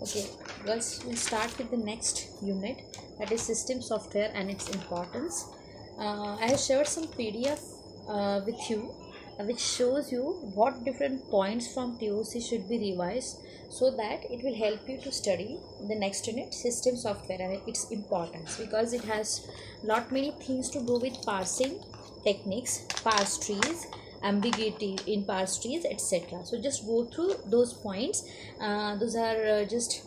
Okay, girls, we'll start with the next unit, that is system software and its importance. I have shared some PDF with you which shows you what different points from TOC should be revised so that it will help you to study the next unit, system software and its importance, because it has lot many things to do with parsing techniques, parse trees, ambiguity in parse trees, etc. So just go through those points. Those are just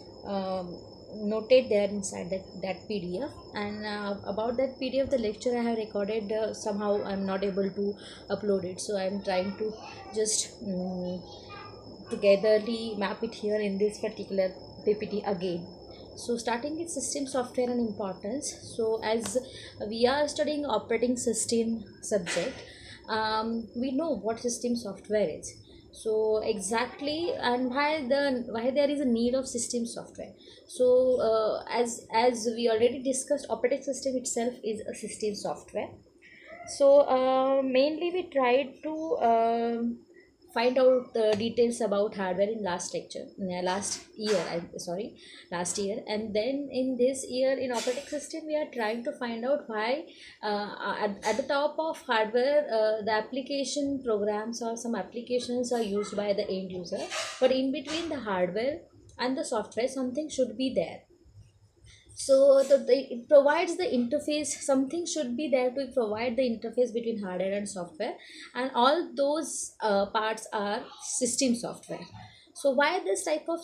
noted there inside that PDF. And about that PDF, the lecture I have recorded, somehow I'm not able to upload it, so I'm trying to just togetherly map it here in this particular PPT again. So starting with system software and importance. So as we are studying operating system subject, we know what system software is. So exactly, and why there is a need of system software. So as we already discussed, operating system itself is a system software. So mainly we tried to find out the details about hardware in last lecture, last year. Last year, and then in this year in operating system we are trying to find out why at the top of hardware the application programs or some applications are used by the end user, but in between the hardware and the software something should be there. So it provides the interface, something should be there to provide the interface between hardware and software, and all those parts are system software. So why this type of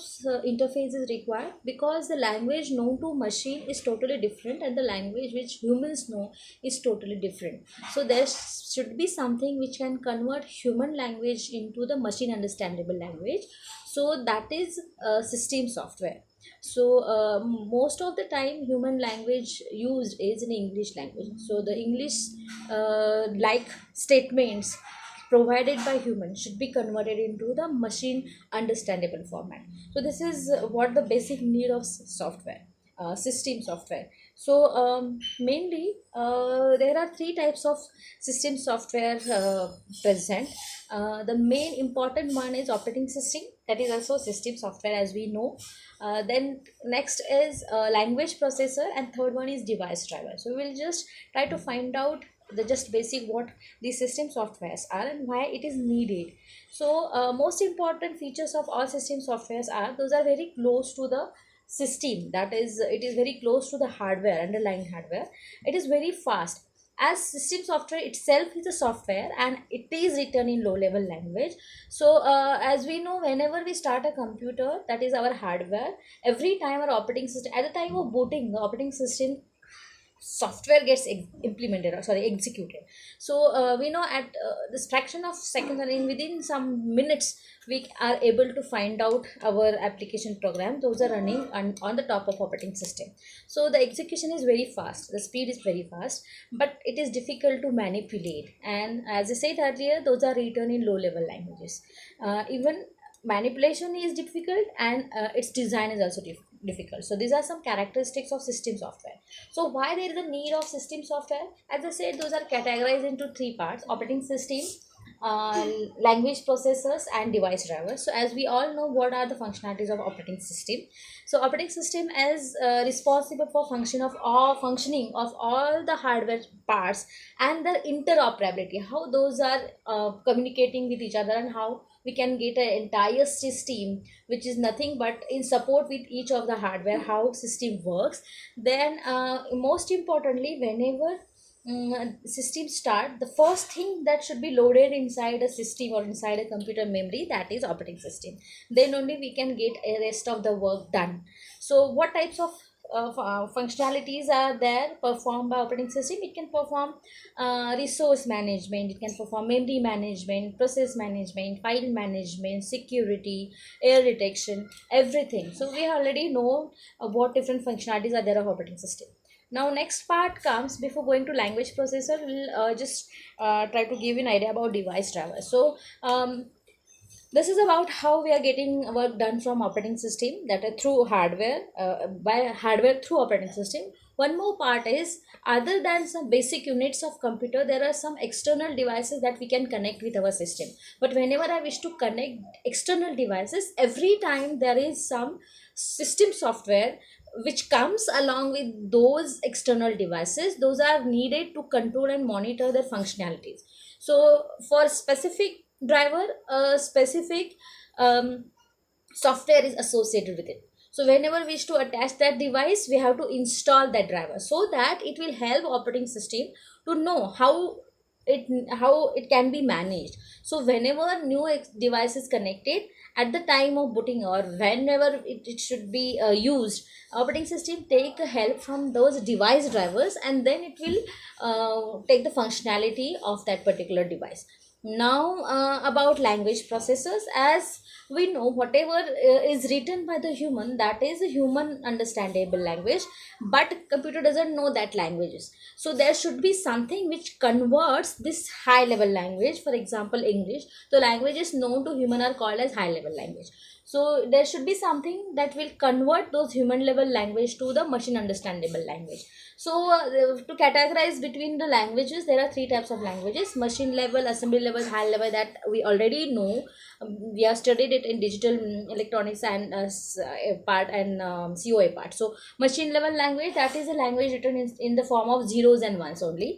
interface is required? Because the language known to machine is totally different and the language which humans know is totally different. So there should be something which can convert human language into the machine understandable language. So that is system software. So most of the time human language used is in English language. So the English like statements provided by humans should be converted into the machine understandable format. So this is what the basic need of software, system software. So mainly there are three types of system software present. The main important one is operating system, that is also system software as we know. Then next is language processor, and third one is device driver. So we will just try to find out the just basic what these system softwares are and why it is needed. So most important features of all system softwares are those are very close to the system, that is it is very close to the hardware, underlying hardware. It is very fast, as system software itself is a software and it is written in low level language. So as we know, whenever we start a computer, that is our hardware, every time our operating system, at the time of booting, the operating system software gets implemented, or sorry, executed. So we know at this fraction of seconds, or in within some minutes, we are able to find out our application program, those are running on the top of operating system. So the execution is very fast, the speed is very fast, but it is difficult to manipulate. And as I said earlier, those are written in low level languages. Even manipulation is difficult, and its design is also difficult. So these are some characteristics of system software. So why there is a need of system software? As I said, those are categorized into three parts: operating system, language processors, and device drivers. So as we all know, what are the functionalities of operating system? So operating system is responsible for functioning of all the hardware parts and their interoperability, how those are communicating with each other, and how we can get an entire system which is nothing but in support with each of the hardware, how system works. Then most importantly, whenever system start, the first thing that should be loaded inside a system or inside a computer memory, that is operating system. Then only we can get a rest of the work done. So what types of functionalities are there performed by operating system? It can perform resource management, it can perform memory management, process management, file management, security, error detection, everything. So we already know what different functionalities are there of operating system. Now next part comes, before going to language processor, we'll just try to give you an idea about device driver. So This is about how we are getting work done from operating system, that are through hardware, by hardware through operating system. One more part is, other than some basic units of computer, there are some external devices that we can connect with our system. But whenever I wish to connect external devices, every time there is some system software which comes along with those external devices. Those are needed to control and monitor their functionalities. So for specific driver, a specific software is associated with it. So whenever we wish to attach that device, we have to install that driver, so that it will help operating system to know how it can be managed. So whenever new device is connected, at the time of booting or whenever it should be used, operating system take a help from those device drivers, and then it will take the functionality of that particular device. Now about language processors. As we know, whatever is written by the human, that is a human understandable language, but computer doesn't know that languages. So there should be something which converts this high level language. For example, English, the languages known to human are called as high level language. So there should be something that will convert those human level language to the machine understandable language. So to categorize between the languages, there are three types of languages: machine level, assembly level, high level, that we already know. We have studied it in digital electronics and part, and COA part. So machine level language, that is a language written in the form of zeros and ones only.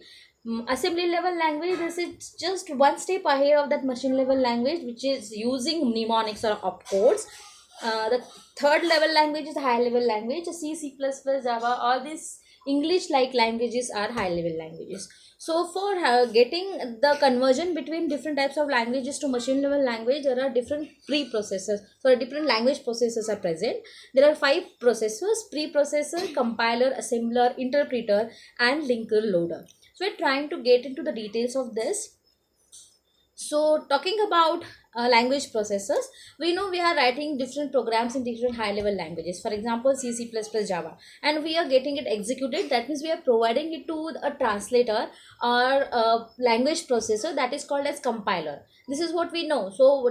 Assembly level language, this is just one step ahead of that machine level language, which is using mnemonics or opcodes. The third level language is high level language. C++, Java, all these English like languages are high level languages. So for getting the conversion between different types of languages to machine level language, there are different preprocessors. So different language processors are present. There are 5 processors: preprocessor, compiler, assembler, interpreter, and linker loader. So we're trying to get into the details of this. So talking about language processors, we know we are writing different programs in different high level languages. For example, C++, Java, and we are getting it executed. That means we are providing it to a translator or a language processor, that is called as compiler. This is what we know. So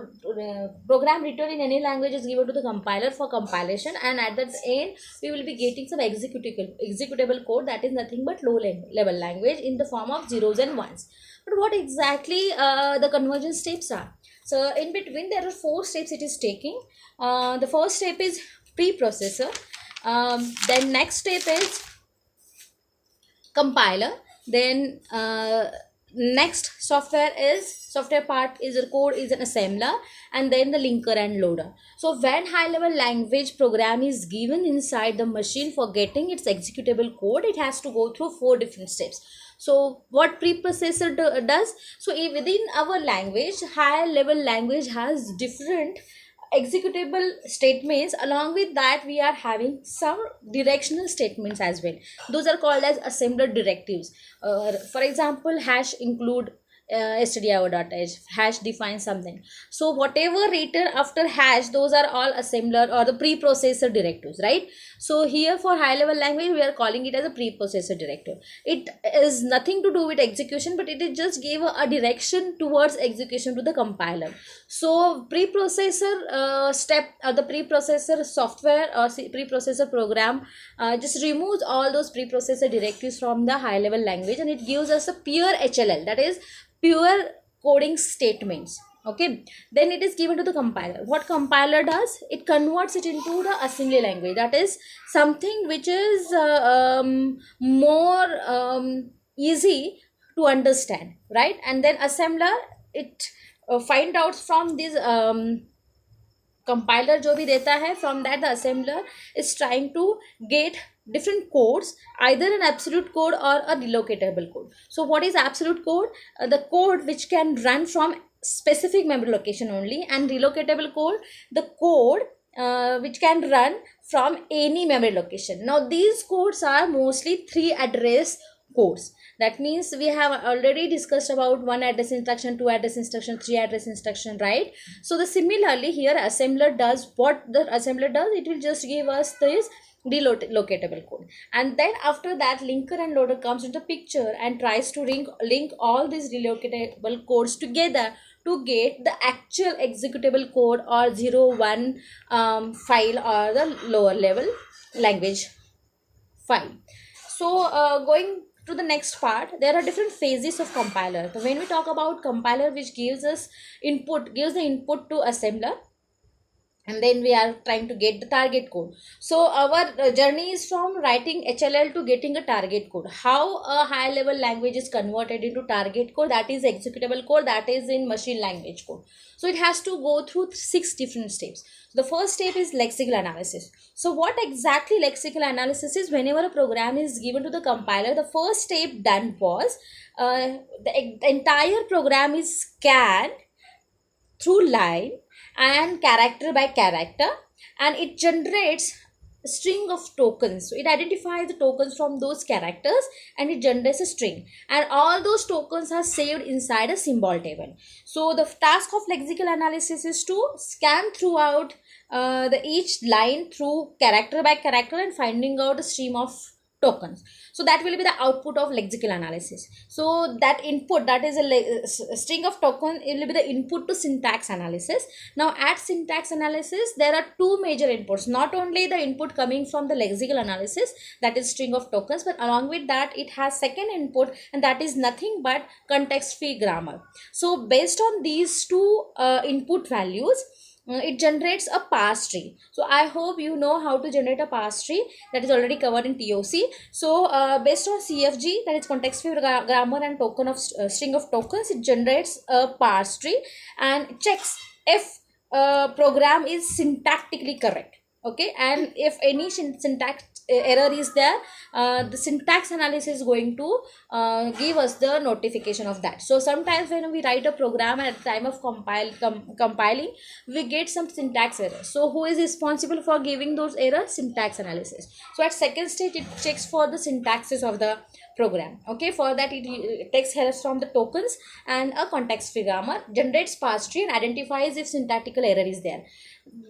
program written in any language is given to the compiler for compilation, and at the end we will be getting some executable code, that is nothing but low level language in the form of zeros and ones. But what exactly the conversion steps are? So in between there are 4 steps it is taking. The first step is preprocessor. Then next step is compiler. Then next software part is a code, is an assembler, and then the linker and loader. So when high level language program is given inside the machine, for getting its executable code, it has to go through 4 different steps. So what preprocessor does? So within our language, high level language has different executable statements. Along with that, we are having some directional statements as well. Those are called as assembler directives. For example, hash include stdio.h, hash defines something. So whatever written after hash, those are all assembler or the preprocessor directives, right? So here for high level language, we are calling it as a preprocessor directive. It is nothing to do with execution, but it is just give a direction towards execution to the compiler. So preprocessor step, the preprocessor software or preprocessor program just removes all those preprocessor directives from the high level language, and it gives us a pure HLL, that is pure coding statements. Okay, then it is given to the compiler. What compiler does? It converts it into the assembly language, that is something which is more easy to understand, right? And then assembler, it find out from this compiler जो भी देता है, from that the assembler is trying to get different codes, either an absolute code or a relocatable code. So what is absolute code? The code which can run from specific memory location only, and relocatable code, the code which can run from any memory location. Now these codes are mostly 3 address codes. That means we have already discussed about 1 address instruction, 2 address instruction, 3 address instruction, right? So the similarly here assembler does, what the assembler does, it will just give us this relocatable code, and then after that linker and loader comes into picture and tries to link all these relocatable codes together to get the actual executable code or 01 file or the lower level language file. So going to the next part, there are different phases of compiler. So when we talk about compiler, which gives us input, gives the input to assembler, and then we are trying to get the target code. So our journey is from writing HLL to getting a target code. How a high level language is converted into target code, that is executable code, that is in machine language code. So it has to go through 6 different steps. The first step is lexical analysis. So what exactly lexical analysis is? Whenever a program is given to the compiler, the first step done was the entire program is scanned through line and character by character, and it generates a string of tokens. So it identifies the tokens from those characters and it generates a string, and all those tokens are saved inside a symbol table. So the task of lexical analysis is to scan throughout the each line through character by character and finding out a stream of tokens. So that will be the output of lexical analysis. So that input, that is a string of token, it will be the input to syntax analysis. Now at syntax analysis, there are two major inputs. Not only the input coming from the lexical analysis, that is string of tokens, but along with that it has second input, and that is nothing but context free grammar. So based on these two input values, it generates a parse tree. So I hope you know how to generate a parse tree, that is already covered in TOC. So based on CFG, that is context free grammar and token of string of tokens, it generates a parse tree and checks if program is syntactically correct. Okay, and if any syntax error is there, the syntax analysis is going to give us the notification of that. So sometimes when we write a program at the time of compiling, we get some syntax errors. So who is responsible for giving those errors? Syntax analysis. So at second stage, it checks for the syntaxes of the program. Okay, for that it takes errors from the tokens and a context free grammar, generates parse tree and identifies if syntactical error is there.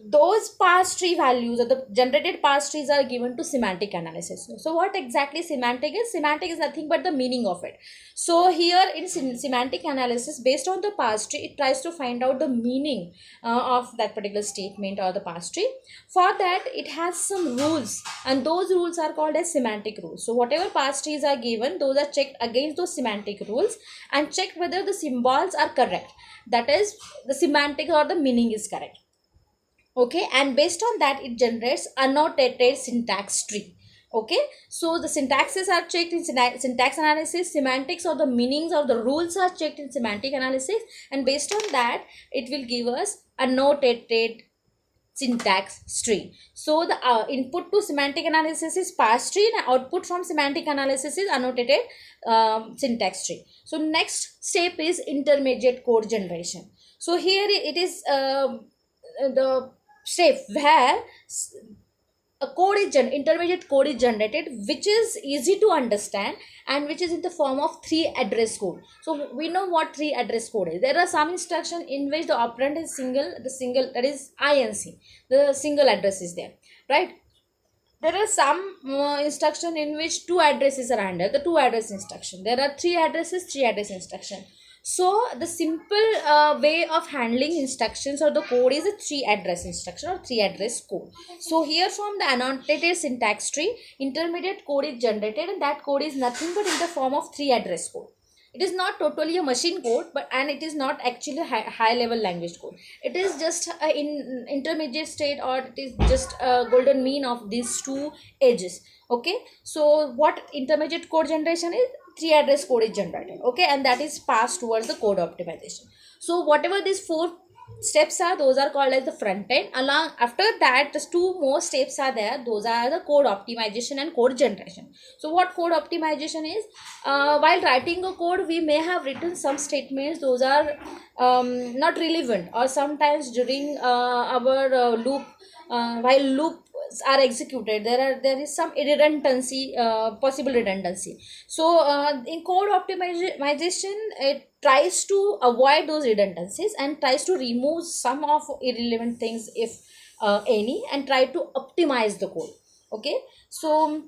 Those parse tree values or the generated parse trees are given to semantic analysis. So what exactly semantic is? Semantic is nothing but the meaning of it. So here in semantic analysis, based on the parse tree, it tries to find out the meaning of that particular statement or the parse tree. For that, it has some rules, and those rules are called as semantic rules. So whatever parse trees are given, those are checked against those semantic rules and checked whether the symbols are correct, that is the semantic or the meaning is correct. Okay, and based on that, it generates annotated syntax tree. Okay, so the syntaxes are checked in syntax analysis, semantics or the meanings of the rules are checked in semantic analysis, and based on that, it will give us annotated syntax tree. So the input to semantic analysis is parse tree, and output from semantic analysis is annotated syntax tree. So next step is intermediate code generation. So here it is the step where a code is intermediate code is generated, which is easy to understand and which is in the form of 3 address code. So we know what 3 address code is. There are some instruction in which the operand is single, that is INC, the single address is there, right? There are some instruction in which 2 addresses are handled, the 2 address instruction. There are 3 addresses, 3 address instruction. So the simple way of handling instructions or the code is a 3 address instruction or 3 address code. So here from the annotated syntax tree, intermediate code is generated, and that code is nothing but in the form of 3 address code. It is not totally a machine code, and it is not actually a high level language code. It is just in intermediate state, or it is just a golden mean of these 2 edges. Okay, so what intermediate code generation is? 3 address code is generated. Okay, and that is passed towards the code optimization. So whatever these 4 steps are, those are called as the front end. Along after that, just 2 more steps are there. Those are the code optimization and code generation. So what code optimization is? While writing a code, we may have written some statements, those are not relevant, or sometimes during our loop, while loops are executed, there is some redundancy, possible redundancy. So in code optimization, it tries to avoid those redundancies and tries to remove some of irrelevant things, if any, and try to optimize the code. Okay, so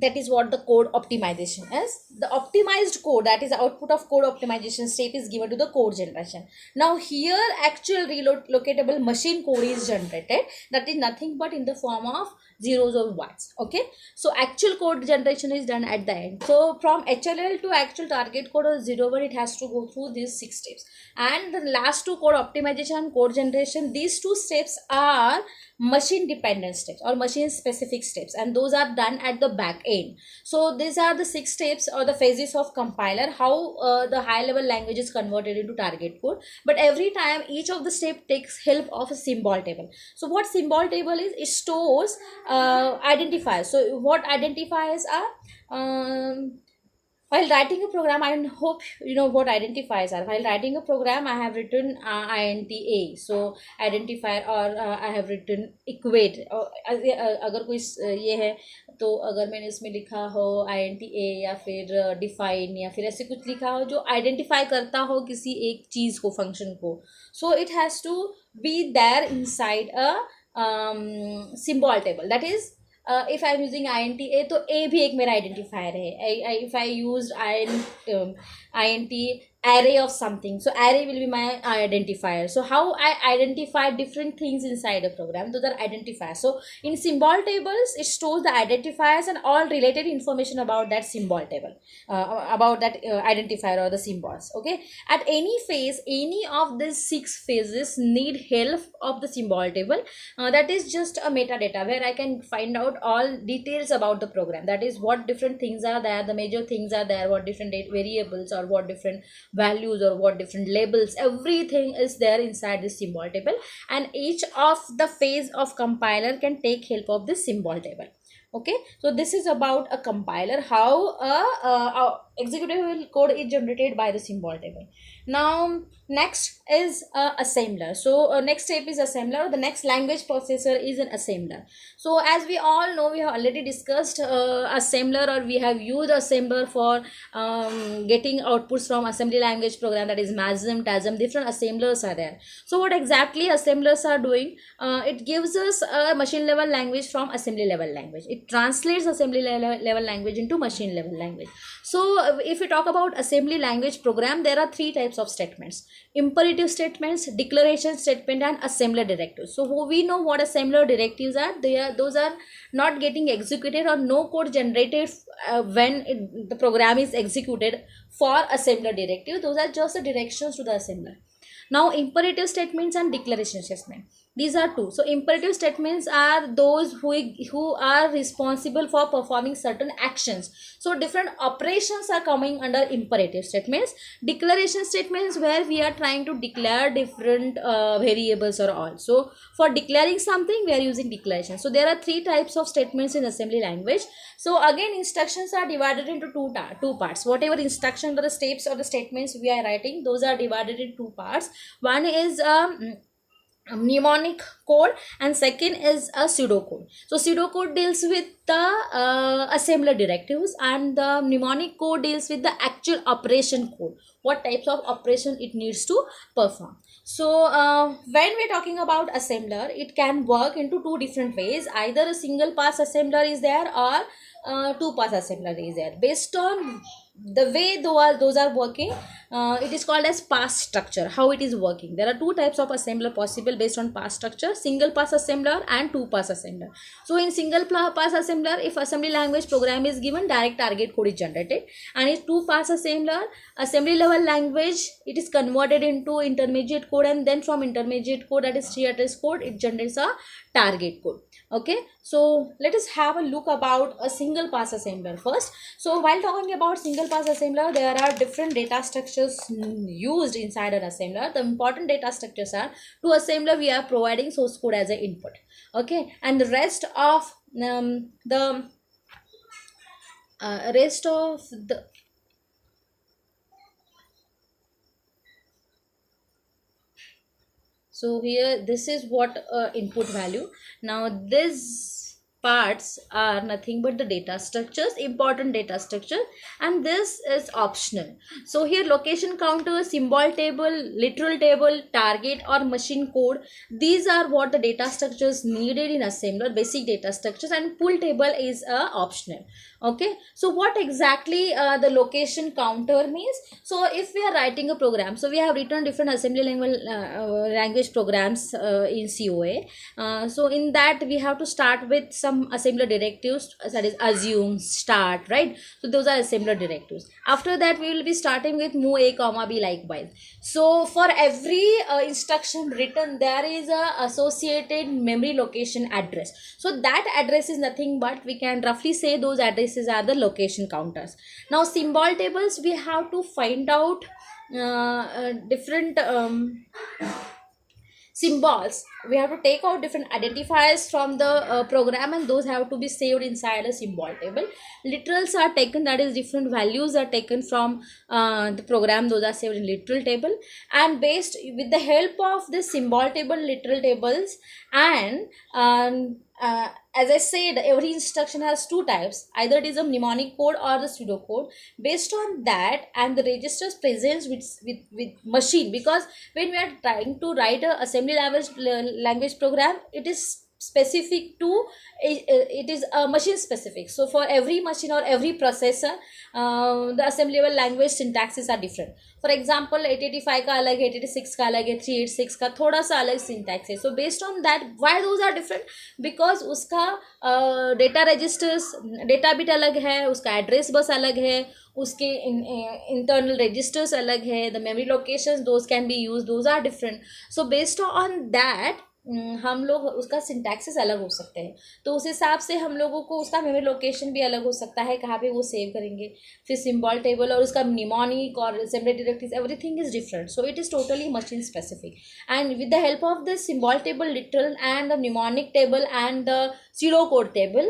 that is what the code optimization is. The optimized code, that is the output of code optimization step, is given to the code generation. Now here actual relocatable machine code is generated, that is nothing but in the form of zeros or ones. Okay, so actual code generation is done at the end. So from HLL to actual target code or 0 1, it has to go through these 6 steps. And the last two, code optimization and code generation, these two steps are machine dependent steps or machine specific steps, and those are done at the back end. So these are the 6 steps or the phases of compiler, how the high level language is converted into target code. But every time each of the step takes help of a symbol table. So what symbol table is, it stores identifiers. So what identifiers are, while writing a program, I hope you know what identifiers are. While writing a program, I have written INTA, so identifier, or I have written equate. अगर कोई ये है तो अगर मैंने इसमें लिखा हो INTA या फिर define या फिर ऐसे कुछ लिखा हो जो identify करता हो किसी एक चीज़ को, function को, so it has to be there inside a symbol table. That is, if I am using INTA, तो A भी एक मेरा identifier है. If I used INT array of something, so array will be my identifier. So how I identify different things inside a program, those are identifiers. So in symbol tables, it stores the identifiers and all related information about that symbol table, about that identifier or the symbols. Okay, at any phase, any of these 6 phases need help of the symbol table. That is just a metadata where I can find out all details about the program. That is, what different things are there, the major things are there, what different variables or what different values or what different labels, everything is there inside this symbol table, and each of the phase of compiler can take help of this symbol table. Okay, so this is about a compiler, how a executable code is generated by the symbol table. Now next is assembler. So next step is assembler. The next language processor is an assembler. So as we all know, we have already discussed assembler, or we have used assembler for getting outputs from assembly language program, that is MASM, TASM. Different assemblers are there. So what exactly assemblers are doing, it gives us a machine level language from assembly level language. It translates assembly level language into machine level language. So if we talk about assembly language program, there are 3 types of statements: imperative statements, declaration statement, and assembler directives. So we know what assembler directives are. Those are not getting executed or no code generated when the program is executed for assembler directive. Those are just the directions to the assembler. Now imperative statements and declaration statement, these are 2. So imperative statements are those who are responsible for performing certain actions. So different operations are coming under imperative statements. Declaration statements, where we are trying to declare different variables or all. So for declaring something, we are using declaration. So there are 3 types of statements in assembly language. So again, instructions are divided into two parts. Whatever instruction or the steps or the statements we are writing, those are divided in 2 parts. One is mnemonic code, and second is a pseudocode. So pseudocode deals with the assembler directives, and the mnemonic code deals with the actual operation code, what types of operation it needs to perform. So when we're talking about assembler, it can work into 2 different ways. Either a single pass assembler is there, or 2 pass assembler is there. Based on the way those are working, it is called as pass structure, how it is working. There are 2 types of assembler possible based on pass structure: single pass assembler and 2 pass assembler. So in single pass assembler, if assembly language program is given, direct target code is generated, and in 2 pass assembler, assembly level language, it is converted into intermediate code, and then from intermediate code, that is tree address code, it generates a target code. Okay, so let us have a look about a single pass assembler first. So while talking about single pass assembler, there are different data structures used inside an assembler. The important data structures are: to assembler we are providing source code as an input. Okay, and the rest of so here this is what input value. Now this parts are nothing but the data structures, important data structure, and this is optional. So here location counter, symbol table, literal table, target or machine code, these are what the data structures needed in assembler, basic data structures, and pull table is optional. Okay, so what exactly the location counter means? So if we are writing a program, so we have written different assembly language programs in COA. So in that we have to start with some assembler directives, that is assume, start, right? So those are assembler directives. After that we will be starting with move a comma b likewise. So for every instruction written, there is a associated memory location address. So that address is nothing but, we can roughly say those addresses are the location counters. Now symbol tables, we have to find out different symbols. We have to take out different identifiers from the program, and those have to be saved inside a symbol table. Literals are taken, that is different values are taken from the program, those are saved in literal table. And based with the help of this symbol table, literal tables, and as I said, every instruction has two types, either it is a mnemonic code or the pseudocode. Based on that and the registers presence with machine, because when we are trying to write a assembly language program, it is specific to it is a machine specific. So for every machine or every processor, the assembly level language syntaxes are different. For example 885 का अलग है, 886 का अलग है, 386 का थोड़ा सा अलग syntax है. So based on that, why those are different? Because उसका data registers, data bit अलग है, उसका address bus अलग है, उसके internal registers अलग है, the memory locations those can be used, those are different. So based on that हम लोग उसका सिंटैक्सेस अलग हो सकते हैं, तो उस हिसाब से हम लोगों को उसका मेमोरी लोकेशन भी अलग हो सकता है, कहाँ पे वो सेव करेंगे. फिर सिंबल टेबल और उसका निमोनिक और assembly directories, everything is different. So it is totally machine specific. And with the help of this symbol table, literal and the mnemonic table and the zero code table,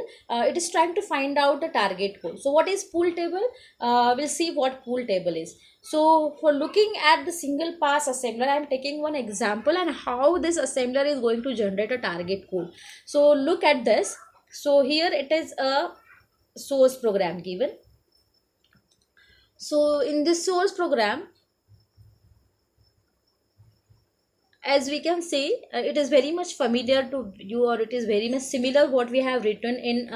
it is trying to find out the target code. So what is pool table? We'll see what pool table is. So for looking at the single pass assembler, I am taking one example and how this assembler is going to generate a target code. So look at this. So here it is a source program given. So in this source program, as we can see, it is very much familiar to you, or it is very much similar what we have written in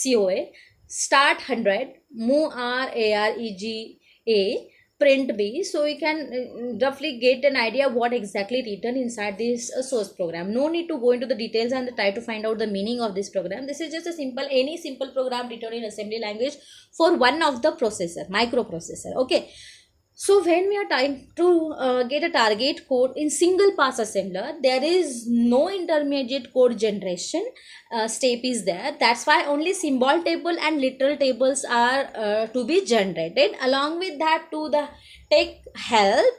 COA. Start 100, move R, AR, EG, A, print B. So you can roughly get an idea what exactly written inside this source program. No need to go into the details and try to find out the meaning of this program. This is just a simple, any simple program written in assembly language for one of the processor, microprocessor. Okay. So when we are trying to get a target code in single pass assembler, there is no intermediate code generation step is there. That's why only symbol table and literal tables are to be generated. Along with that, to the take help,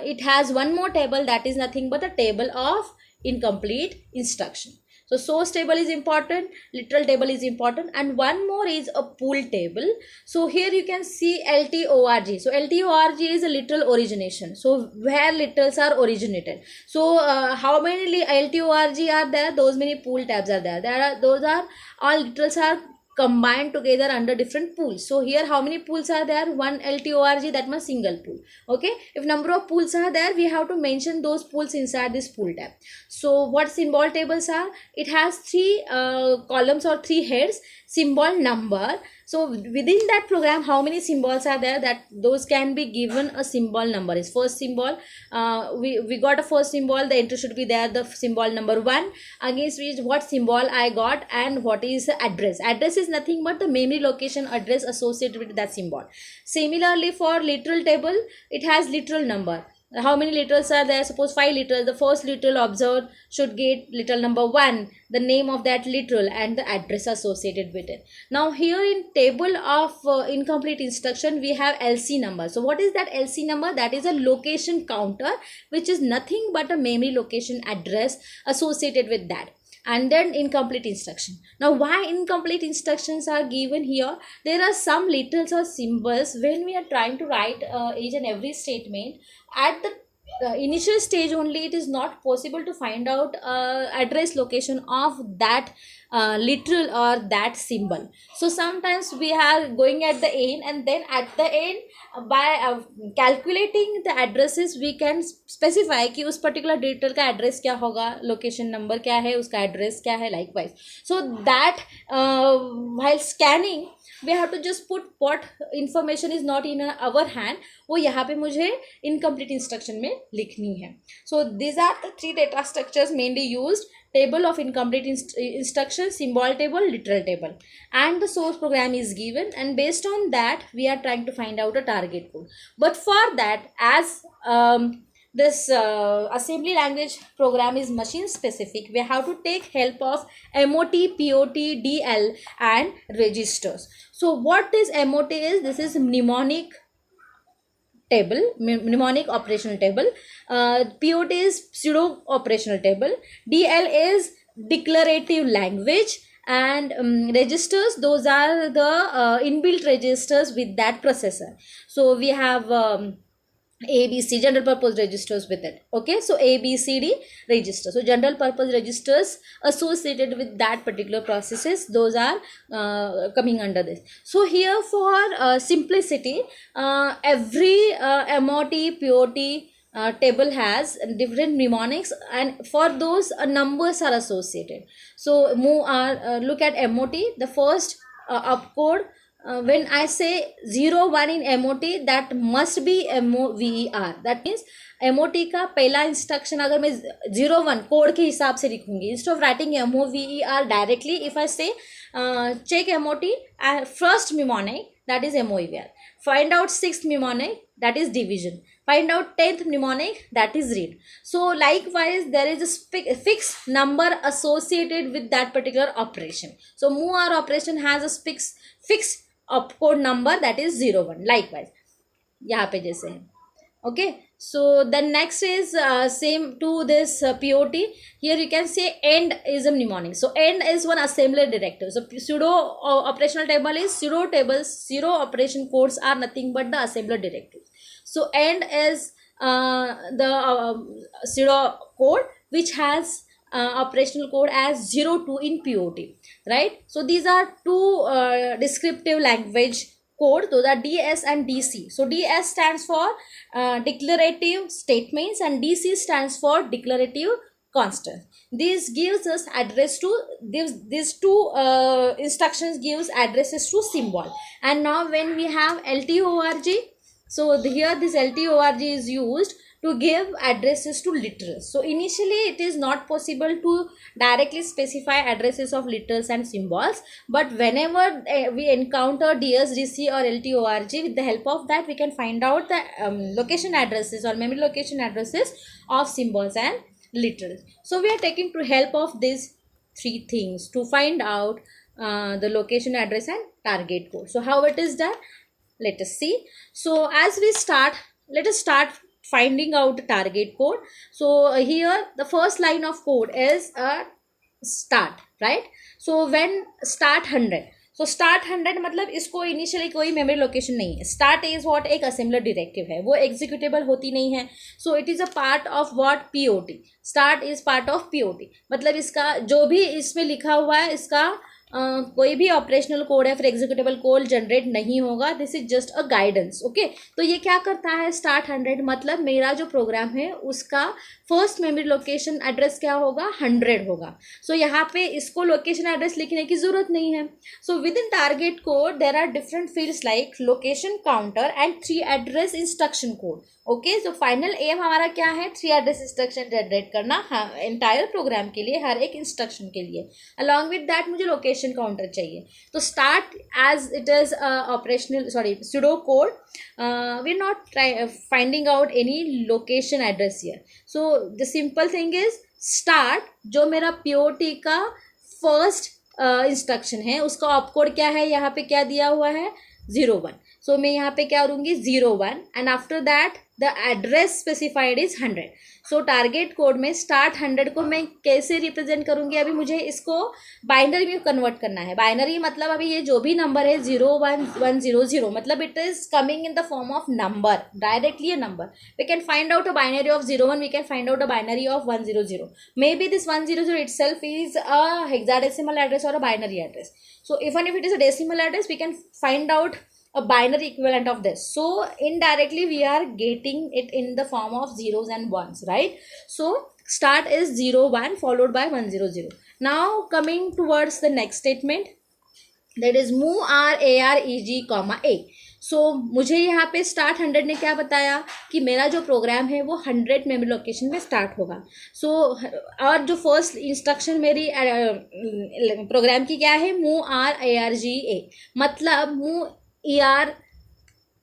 it has one more table, that is nothing but the table of incomplete instruction. So source table is important, literal table is important, and one more is a pool table. So here you can see LTORG. So LTORG is a literal origination. So where literals are originated. So how many LTORG are there? Those many pool tabs are there. Those are all literals are combined together under different pools. So here how many pools are there? One LTORG, that means single pool. Okay, if number of pools are there, we have to mention those pools inside this pool tab. So what symbol tables are? It has three columns or three heads, symbol, number. So within that program, how many symbols are there? That those can be given a symbol number. Is first symbol, we got a first symbol, the entry should be there, the symbol number 1, against which what symbol I got and what is the address. Address is nothing but the memory location address associated with that symbol. Similarly for literal table, it has literal number. How many literals are there? Suppose 5 literals. The first literal observed should get literal number 1, the name of that literal and the address associated with it. Now here in table of incomplete instruction, we have LC number. So what is that LC number? That is a location counter, which is nothing but a memory location address associated with that. And then incomplete instruction. Now why incomplete instructions are given here? There are some literals or symbols when we are trying to write each and every statement. At the initial stage only, it is not possible to find out address location of that literal or that symbol. So sometimes we are going at the end, and then at the end by calculating the addresses we can specify कि उस particular detail का address क्या होगा, location number क्या है, उसका address क्या है, likewise. So that while scanning we have to just put what information is not in our hand, वो यहाँ पे मुझे incomplete instruction में लिखनी है. So these are the three data structures mainly used: table of incomplete instructions, symbol table, literal table, and the source program is given, and based on that we are trying to find out a target code. But for that, as this assembly language program is machine specific, we have to take help of MOT, POT, DL and registers. So what this MOT is, this is mnemonic table, mnemonic operational table. POT is pseudo operational table. DL is declarative language, and registers, those are the inbuilt registers with that processor. So we have ABC, general purpose registers with it. Okay, so ABCD register. So general purpose registers associated with that particular processes, those are coming under this. So here for simplicity, every MOT, POT table has different mnemonics, and for those numbers are associated. So look at MOT, the first opcode. When I say 0 1 in MOT, that must be MOVER. That means MOT का पहला instruction अगर मैं 0 1 code के हिसाब से लिखूंगी, instead of writing MOVER directly, if I say check MOT, first mnemonic, that is MOVER. Find out sixth mnemonic, that is division. Find out 10th mnemonic, that is read. So likewise there is a fixed number associated with that particular operation. So MOVER operation has a fixed opcode number, that is 0 1. Likewise यहाँ पे जैसे है. Okay, so the next is same to this POT. Here you can say end is a mnemonic. So end is one assembly directive. So pseudo operational table is pseudo tables, pseudo operation codes are nothing but the assembler directives. So end is the pseudo code which has operational code as 02 in POT, right? So these are two descriptive language code, those are DS and DC. So DS stands for declarative statements and DC stands for declarative constant. This gives us address to these two instructions gives addresses to symbol. And now when we have LTORG, so here this LTORG is used to give addresses to literals. So initially it is not possible to directly specify addresses of literals and symbols, but whenever we encounter DS, DC or LTORG, with the help of that we can find out the location addresses or memory location addresses of symbols and literals. So we are taking to help of these three things to find out the location address and target code. So how it is done? Let us see. So as we start, let us start finding out the target code. So here the first line of code is a start, right? So when start 100, so start 100 मतलब इसको initially कोई memory location नहीं है. Start is what एक assembler directive है, वो executable होती नहीं है. So it is a part of what POT. Start is part of POT, मतलब इसका जो भी इसमें लिखा हुआ है इसका कोई भी ऑपरेशनल कोड है फिर एग्जीक्यूटेबल कोड जनरेट नहीं होगा. This is just a guidance. Okay, तो ये क्या करता है, स्टार्ट 100 मतलब मेरा जो प्रोग्राम है उसका फर्स्ट मेमोरी लोकेशन एड्रेस क्या होगा, 100 होगा. सो यहाँ पे इसको लोकेशन एड्रेस लिखने की जरूरत नहीं है. So within target code there are different fields like location counter and 3 address instruction code. Okay, so final aim हमारा क्या है, 3 एड्रेस इंस्ट्रक्शन जनरेट करना एंटायर प्रोग्राम के लिए, हर एक इंस्ट्रक्शन के लिए. अलॉन्ग विद दैट मुझे लोकेशन काउंटर चाहिए. तो start as it is operational pseudo code, we're not finding out any location address here. So the simple thing is start, जो मेरा POT का फर्स्ट इंस्ट्रक्शन है उसका ऑपकोड क्या है, यहाँ पे क्या दिया हुआ है, 01. सो मैं यहाँ पे क्या करूँगी 01 and after that the address specified is 100. So target code में स्टार्ट 100 को मैं कैसे रिप्रेजेंट करूँगी, अभी मुझे इसको बाइनरी में कन्वर्ट करना है. बाइनरी मतलब अभी ये जो भी नंबर है 01100 मतलब it is coming in the form of number, directly a number. We can find out a binary of 01, we can find out a binary of 100. Maybe this 100 itself is a hexadecimal address or a binary address. So even if it is a decimal address, we can find out a binary equivalent of this. So indirectly we are getting it in the form of zeros and ones, right? So start is 01 followed by 100. Now coming towards the next statement, that is move r a r e g comma a. सो मुझे यहाँ पे start 100 ने क्या बताया कि मेरा जो programme है वो 100 मेमोरी लोकेशन में स्टार्ट होगा. सो और जो फर्स्ट इंस्ट्रक्शन मेरी प्रोग्राम की क्या है, move R A R G A, मतलब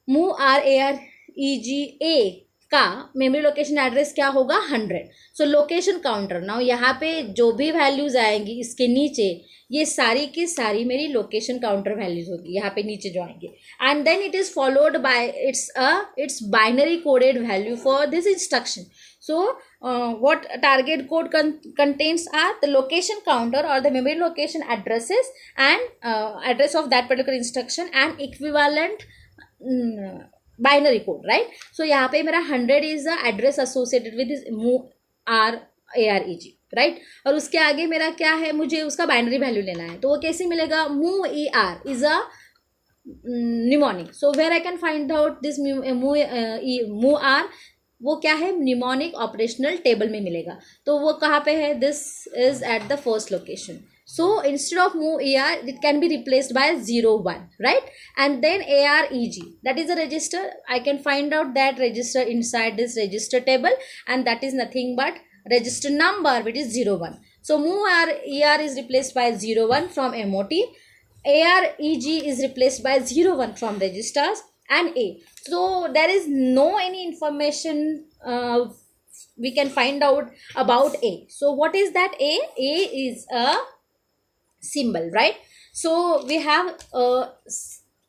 move R A R E G A का मेमोरी लोकेशन एड्रेस क्या होगा 100. सो लोकेशन काउंटर, नाउ यहाँ पे जो भी वैल्यूज आएंगी इसके नीचे ये सारी की सारी मेरी लोकेशन काउंटर वैल्यूज होगी, यहाँ पे नीचे जो आएंगे. And then it is followed by its binary coded value for this instruction. So what target code contains are the location counter or the memory location addresses and address of that particular instruction and equivalent binary code, right? So यहाँ पे मेरा 100 is the address associated with this move r a r e g, right. और उसके आगे मेरा क्या है, मुझे उसका बाइनरी वैल्यू लेना है. तो वो कैसे मिलेगा, move E R is a mnemonic. So where I can find out this move R, वो क्या है, निमोनिक ऑपरेशनल टेबल में मिलेगा. तो वो कहाँ पे है, this is at the first location. So instead of move AR, it can be replaced by 01, right? And then AREG, that is a register. I can find out that register inside this register table, and that is nothing but register number, which is 01. So move ER is replaced by 01 from MOT. AREG is replaced by 01 from registers and A. So there is no any information we can find out about A. So what is that A? A is a symbol, right? So we have a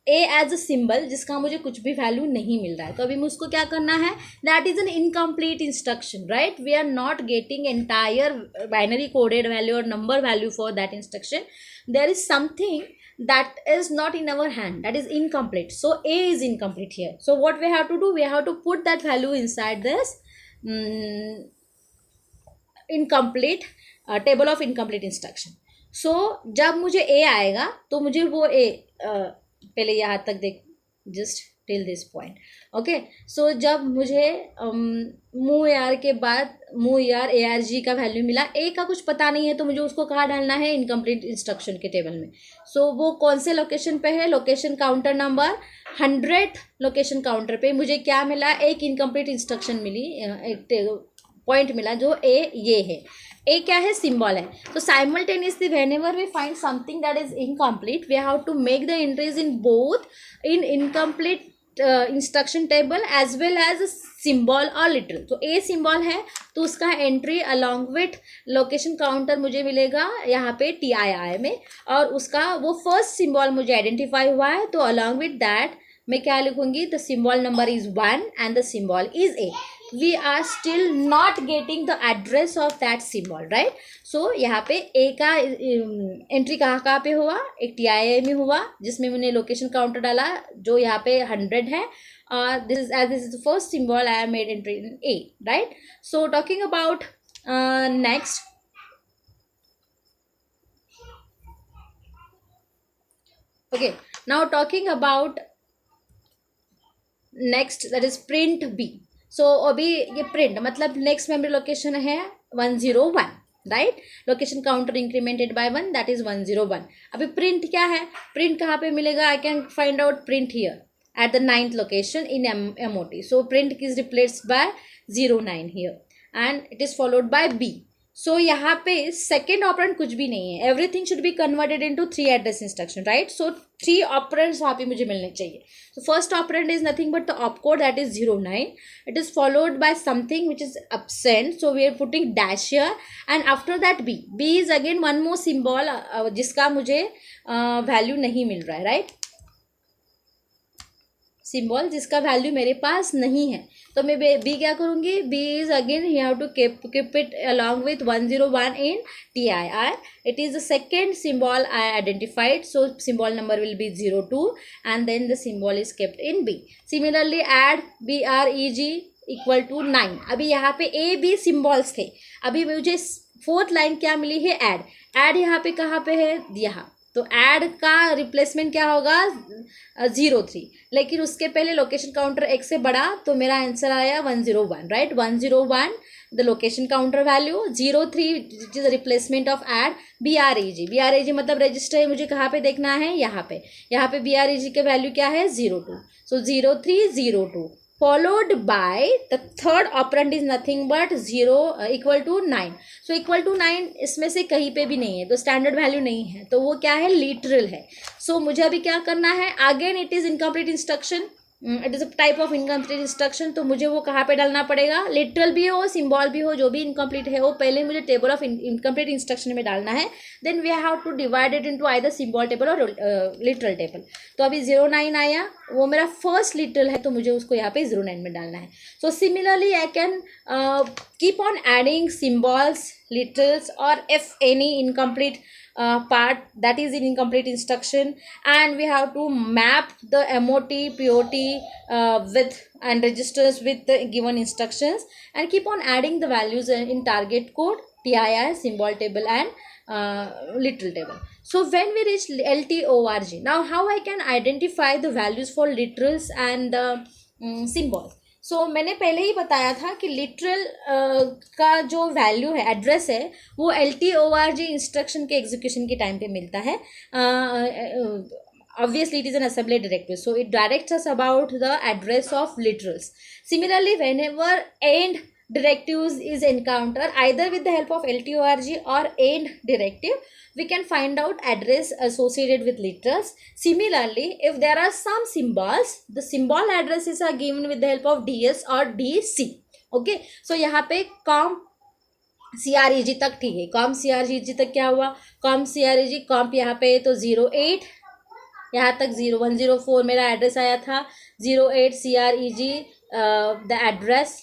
as a symbol जिसका मुझे कुछ भी value नहीं मिल रहा है. तो अभी मुझको क्या करना है, that is an incomplete instruction, right? We are not getting entire binary coded value or number value for that instruction. There is something that is not in our hand, that is incomplete. So A is incomplete here. So what we have to do, we have to put that value inside this incomplete table of incomplete instruction. सो जब मुझे ए आएगा तो मुझे वो ए पहले यहाँ तक देख, just till this point, okay. So जब मुझे मूव ए आर के बाद मूव ए आर जी का वैल्यू मिला, ए का कुछ पता नहीं है तो मुझे उसको कहाँ डालना है, इनकम्प्लीट इंस्ट्रक्शन के टेबल में. सो वो कौन से लोकेशन पे है, location counter number 100 location counter पे मुझे क्या मिला, एक इनकम्प्लीट इंस्ट्रक्शन मिली, एक पॉइंट मिला जो ए ये है. ए क्या है, सिंबल है. तो simultaneously whenever we find something that is incomplete, we have to make the entries in both in incomplete instruction table as well as symbol और लिटल. तो ए सिंबल है तो उसका entry along with location counter मुझे मिलेगा यहाँ पे TII में, और उसका वो फर्स्ट सिंबल मुझे आइडेंटिफाई हुआ है. तो अलॉन्ग विथ दैट मैं क्या लिखूंगी, the symbol number is 1 and the symbol is a. We are still not getting the address of that symbol, right? So यहाँ पे A का एंट्री कहाँ पे हुआ, एक TIA में हुआ जिसमें मैंने लोकेशन काउंटर डाला जो यहाँ पे 100 है. This is the first symbol I have made entry in A, right? So talking about next, okay, now talking about next, that is print B. सो अभी ये प्रिंट मतलब नेक्स्ट मेमोरी लोकेशन है 101, right. Location counter incremented by 1, that is 101. अभी print क्या है, print कहाँ पे मिलेगा, I can find out print here at the 9th location in MOT. So print is replaced by 09 here and it is followed by B. So यहाँ पे second operand कुछ भी नहीं है, everything should be converted into 3 address instruction, right. So 3 operands वहाँ पे मुझे मिलने चाहिए. So first operand is nothing but the opcode, that is 09. It is followed by something which is absent, so we are putting dash here, and after that B. B is again one more symbol जिसका मुझे value नहीं मिल रहा है, right. Symbol जिसका value मेरे पास नहीं है, तो मैं बी क्या करूँगी, B is again you have to keep it along with 101 in TIR. It is the second symbol I identified, so symbol number will be 02 and then the symbol is kept in B. Similarly add BREG equal to 9. अभी यहाँ पे A B symbols थे, अभी मुझे fourth line क्या मिली है, add. Add यहाँ पे कहाँ पे है, यहाँ, तो ऐड का रिप्लेसमेंट क्या होगा 03, लेकिन उसके पहले लोकेशन काउंटर एक से बड़ा, तो मेरा आंसर आया 101, right. 101 the location counter value, 03 which is replacement of add. BREG मतलब रजिस्टर है, मुझे कहाँ पे देखना है, यहाँ पे BREG के वैल्यू क्या है 02, सो 0302 followed by the third operand is nothing but 0 equal to 9. so equal to 9 इसमें से कहीं पे भी नहीं है, तो स्टैंडर्ड वैल्यू नहीं है, तो वो क्या है, लिटरल है. सो मुझे अभी क्या करना है, again it is incomplete instruction, it is a type of incomplete instruction, तो मुझे वो कहाँ पे डालना पड़ेगा, लिटरल भी हो सिंबल भी हो, जो भी इनकम्प्लीट है वो पहले मुझे टेबल ऑफ इनकम्प्लीट इंस्ट्रक्शन में डालना है. Then we have to divide it into either symbol table और लिटरल टेबल. तो अभी 09 आया, वो मेरा फर्स्ट लिटरल है, तो मुझे उसको यहाँ पे 09 में डालना है. So similarly I can keep on adding symbols, literals, और if any incomplete part that is in incomplete instruction, and we have to map the MOT POT with and registers with the given instructions, and keep on adding the values in target code, TIR, symbol table, and literal table. So when we reach LTORG, now how I can identify the values for literals and symbols. सो मैंने पहले ही बताया था कि literal का जो value है, address है, वो LTORG इंस्ट्रक्शन के एग्जीक्यूशन के टाइम पे मिलता है. obviously it is an assembly directive, so it directs us about the address of literals. Similarly, whenever end directives is encountered, either with the help of LTORG or end directive, we can find out address associated with literals. Similarly, if there are some symbols, the symbol addresses are given with the help of DS or DC. Okay, so यहाँ पे com CREG तक ठीक है. Com CREG तक क्या हुआ, com CREG कॉम्प यहाँ पे तो 08, यहाँ तक 0104 मेरा एड्रेस आया था. 08 CREG the address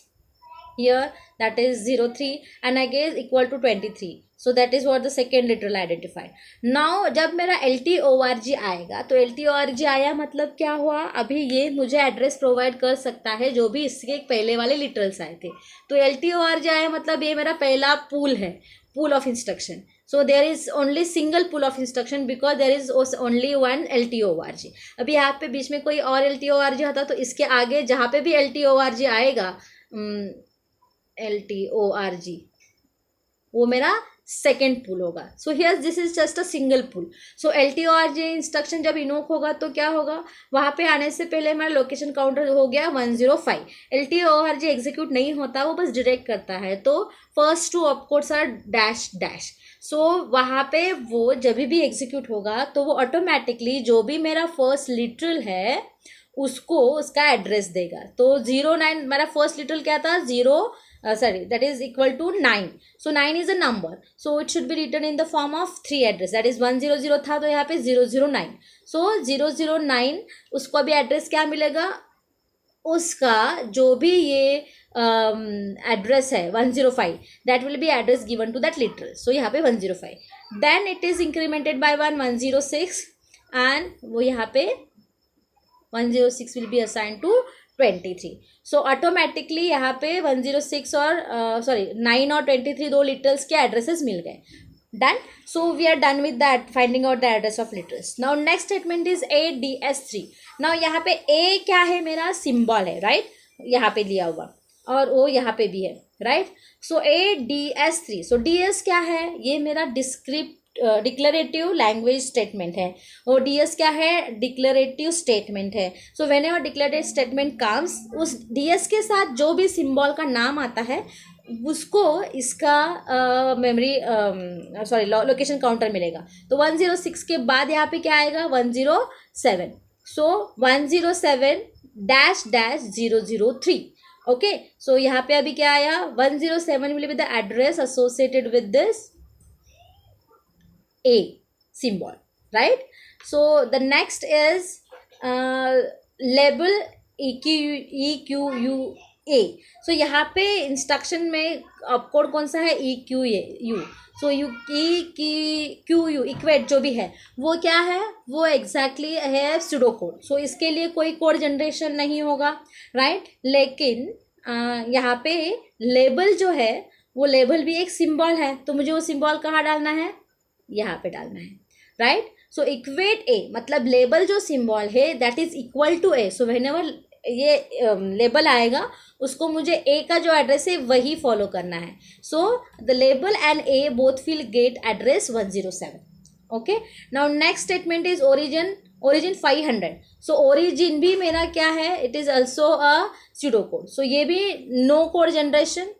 here, that is 03, and I guess equal to 23. So that is what the second literal identified. Now जब मेरा LTORG आएगा, तो LTORG आया मतलब क्या हुआ, अभी ये मुझे एड्रेस प्रोवाइड कर सकता है जो भी इसके पहले वाले लिटरल्स आए थे. तो LTORG आया मतलब ये मेरा पहला पूल है, pool of instruction. So there is only single pool of instruction because there is only one LTORG. अभी यहाँ पे बीच में कोई और LTORG होता तो इसके आगे जहाँ पे भी LTORG आएगा, LTORG वो मेरा सेकेंड पुल होगा. So here this is just a single pool. So LTORG instruction जब इनोक होगा तो क्या होगा, वहाँ पे आने से पहले हमारा लोकेशन काउंटर हो गया 105. LTORG एग्जीक्यूट नहीं होता, वो बस डायरेक्ट करता है. तो first two opcodes are dash dash. So वहाँ पे वो जब भी एग्जीक्यूट होगा तो वो ऑटोमेटिकली जो भी मेरा फर्स्ट लिटरल है उसको उसका एड्रेस देगा. तो 09 मेरा फर्स्ट लिटरल क्या था, that is equal to 9. So 9 is a number, so it should be written in the form of 3 address, that is 100 था तो यहाँ पे 009. So 009 उसको भी एड्रेस क्या मिलेगा, उसका जो भी ये एड्रेस है 105, that will be address given to that literal. So यहाँ पे 105, then it is incremented by 106, and वो यहाँ पे 106 will be assigned to 23. So automatically यहाँ पे 106 और 9 और 23 दो लिटरल्स के एड्रेसेस मिल गए. Done. So we are done with that, finding out the address of literals. Now next statement is ADS3. Now यहाँ पे A क्या है, मेरा सिंबल है, राइट, यहाँ पे दिया हुआ, और वो यहाँ पे भी है, राइट. सो ADS3. सो DS क्या है, ये मेरा डिक्लेरेटिव लैंग्वेज स्टेटमेंट है. और DS क्या है, डिक्लेरेटिव स्टेटमेंट है. So when ever declarative statement comes, उस DS के साथ जो भी सिंबल का नाम आता है उसको इसका लोकेशन काउंटर मिलेगा. तो 106 के बाद यहाँ पे क्या आएगा, 107. सो 107 -003. ओके, सो यहाँ पे अभी क्या आया, 107 will be the address associated with this A symbol, right? So the next is label EQUA। सो यहाँ पे इंस्ट्रक्शन में कोड कौन सा है, EQU। सो QU इक्वेट जो भी है वो क्या है, वो एग्जैक्टली है सुडो कोड। सो इसके लिए कोई कोड जनरेशन नहीं होगा, राइट। लेकिन यहाँ पे लेबल जो है वो लेबल भी एक सिंबल है, तो मुझे वो सिंबल कहाँ डालना है, यहाँ पे डालना है, राइट। सो इक्वेट ए मतलब लेबल जो सिंबल है that is equal to A. So whenever ये लेबल आएगा उसको मुझे ए का जो एड्रेस है वही फॉलो करना है। So the label and A both will get address 107। Okay, now next statement is origin 500। So origin भी मेरा क्या है, it is also a pseudo code. So ये भी no code generation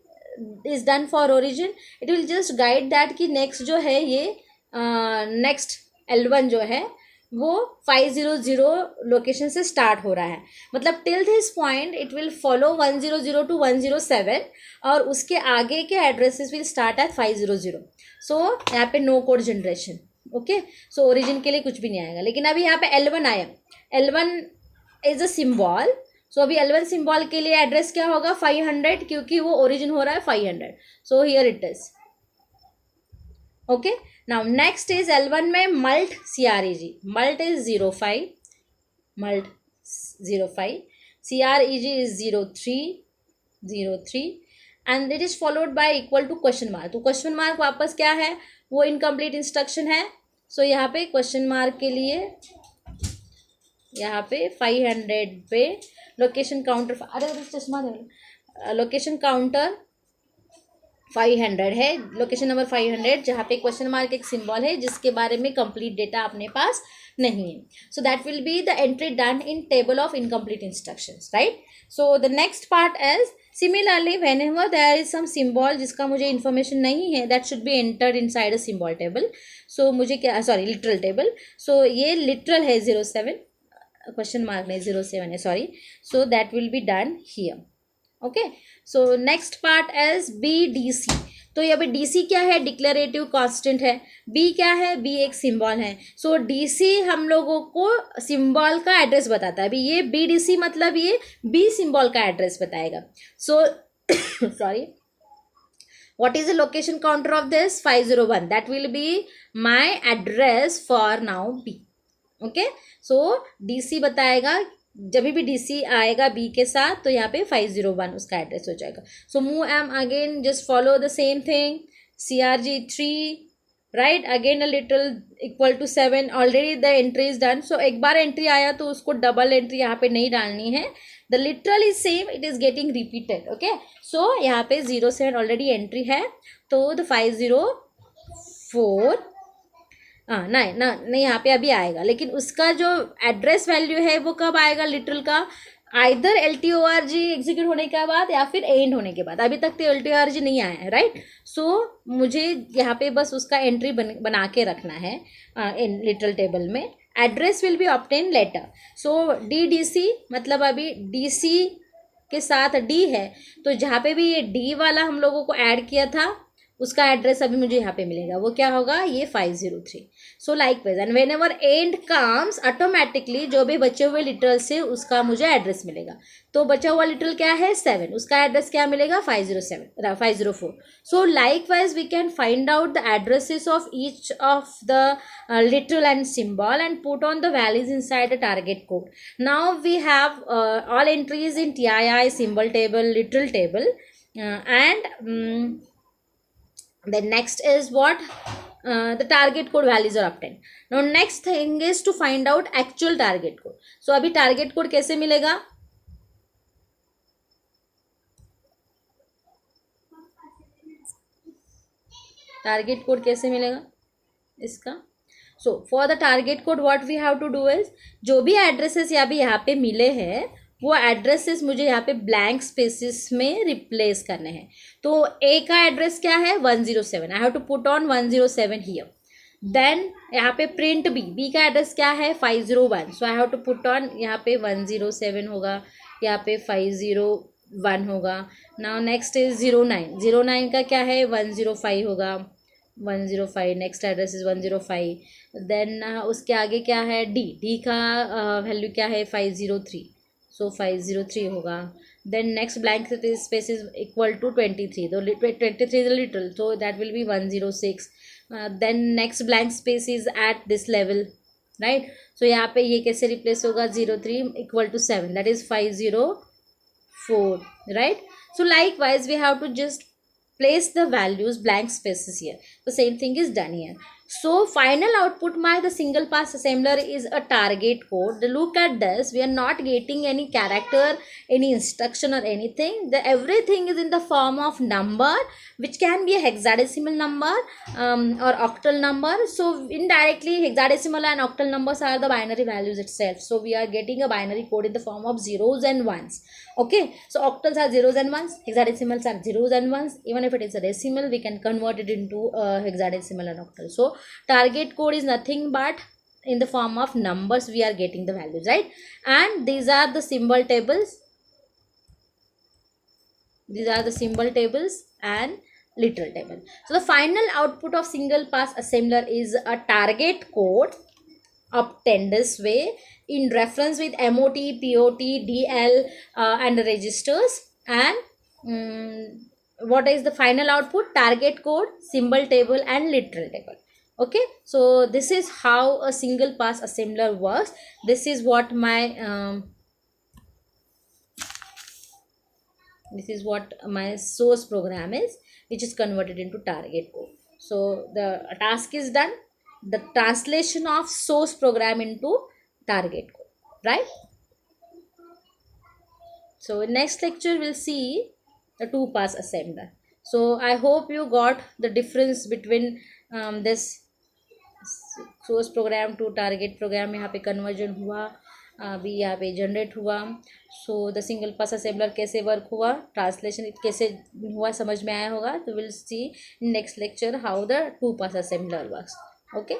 is done for origin. It will just guide that कि next जो है ये नेक्स्ट L1 जो है वो 500 लोकेशन से स्टार्ट हो रहा है, मतलब till this point it will follow 100 to 107 और उसके आगे के addresses will start at 500। So यहाँ पे no code generation. Okay, so origin के लिए कुछ भी नहीं आएगा। लेकिन अभी यहाँ पे L1 आया, L1 इज अ सिम्बॉल। सो अभी L1 सिम्बॉल के लिए एड्रेस क्या होगा, 500, क्योंकि वो ओरिजिन हो रहा है 500। So here it is. Okay, now next is L1 में mult CREG। Mult is 05, mult 05, CREG is 03 and it is followed by equal to question mark. तो क्वेश्चन मार्क वापस क्या है, वो इनकम्प्लीट इंस्ट्रक्शन है। सो यहाँ पे क्वेश्चन मार्क के लिए यहाँ पे 500 पे लोकेशन काउंटर, अरे चश्मा दे, लोकेशन काउंटर 500 है, लोकेशन नंबर 500, जहाँ पे क्वेश्चन मार्क एक सिंबल है जिसके बारे में कंप्लीट डेटा अपने पास नहीं है। So that will be the entry done in table of incomplete instructions, right. So the next part is similarly whenever there is some symbol जिसका मुझे इन्फॉर्मेशन नहीं है, that should be entered inside a symbol table. So मुझे क्या, sorry literal table. सो ये literal है 07, question mark नहीं 07 है, sorry. So that will be done here. Okay, so next part is BDC। तो ये अभी DC क्या है, डिक्लेरेटिव कांस्टेंट है। B क्या है, B एक सिंबल है। सो DC हम लोगों को सिंबल का एड्रेस बताता है। अभी ये BDC मतलब ये B सिंबल का एड्रेस बताएगा। So sorry, what is the location counter of this, 501, that will be my address for now B। Okay, so DC बताएगा, जब भी DC आएगा B के साथ तो यहाँ पे 501 उसका एड्रेस हो जाएगा। So move M again just follow the same thing, CRG3, right, again a little equal to 7, already the entry is done. So एक बार एंट्री आया तो उसको डबल एंट्री यहाँ पे नहीं डालनी है, the literal is same, it is getting repeated. Okay, so यहाँ पे 07 ऑलरेडी एंट्री है, तो द 504 नहीं यहाँ पे अभी आएगा, लेकिन उसका जो एड्रेस वैल्यू है वो कब आएगा लिटरल का, आइदर LTORG एग्जीक्यूट होने के बाद या फिर एंड होने के बाद। अभी तक तो LTORG नहीं आया है, राइट। सो मुझे यहाँ पे बस उसका एंट्री बना के रखना है इन लिटरल टेबल में। Address will be obtain later. So DDC मतलब अभी DC के साथ D है, तो जहाँ पे भी ये D वाला हम लोगों को ऐड किया था उसका एड्रेस अभी मुझे यहाँ पे मिलेगा, वो क्या होगा, ये 503। सो likewise and when ever and comes automatically जो भी बचे हुए लिटरल से उसका मुझे एड्रेस मिलेगा। तो बचा हुआ लिटरल क्या है, 7, उसका एड्रेस क्या मिलेगा, 504। So likewise we can find out the addresses of each of the literal and symbol and put on the values inside the target code. Now we have all entries in TII, symbol table, literal table, and then next is what, the target code values are obtained. Now next thing is to find out actual target code. So अभी target code कैसे मिलेगा, target code कैसे मिलेगा इसका। So for the target code what we have to do is, जो भी addresses अभी यहाँ पे मिले हैं वो एड्रेसेस मुझे यहाँ पे ब्लैंक स्पेसिस में रिप्लेस करने हैं। तो A का एड्रेस क्या है, 107, I have to put on 107 here. Then यहाँ पे प्रिंट B का एड्रेस क्या है, 501, so I have to put on, यहाँ पे 107 होगा, यहाँ पे 501 होगा। नाउ नेक्स्ट इज 09 का क्या है, 105 होगा, 105, नेक्स्ट एड्रेस इज 105। देन उसके आगे क्या है, D का वैल्यू क्या है, 503, सो 503 होगा. Then next blank space is equal to 23. So 23 is a little, so that will be 106. Then next blank space is at this level, right? So यहाँ पे ये कैसे रिप्लेस होगा? 03 equal to 7, that is 504, right? So likewise we have to just place the values blank spaces here. The same thing is done here. So final output my the single pass assembler is a target code. Look at this, we are not getting any character, any instruction or anything. Everything is in the form of number, which can be a hexadecimal number or octal number. So indirectly hexadecimal and octal numbers are the binary values itself. So we are getting a binary code in the form of zeros and ones. Okay, so octals are zeros and ones, hexadecimals are zeros and ones. Even if it is a decimal, we can convert it into hexadecimal and octal. So target code is nothing but in the form of numbers we are getting the values, right? And these are the symbol tables. These are the symbol tables and literal table. So the final output of single pass assembler is a target code obtained this way in reference with MOT, POT, DL and registers. And what is the final output? Target code, symbol table and literal table. Okay, so this is how a single pass assembler works. This is what my source program is, which is converted into target code. So the task is done, the translation of source program into target code, right? So in next lecture we'll see the 2-pass assembler. So I hope you got the difference between this source program to target program. यहाँ पे conversion हुआ, अभी यहाँ पे generate हुआ. So the single pass assembler कैसे work हुआ, translation कैसे हुआ, समझ में आया होगा. तो will see next lecture how the 2-pass assembler works. Okay.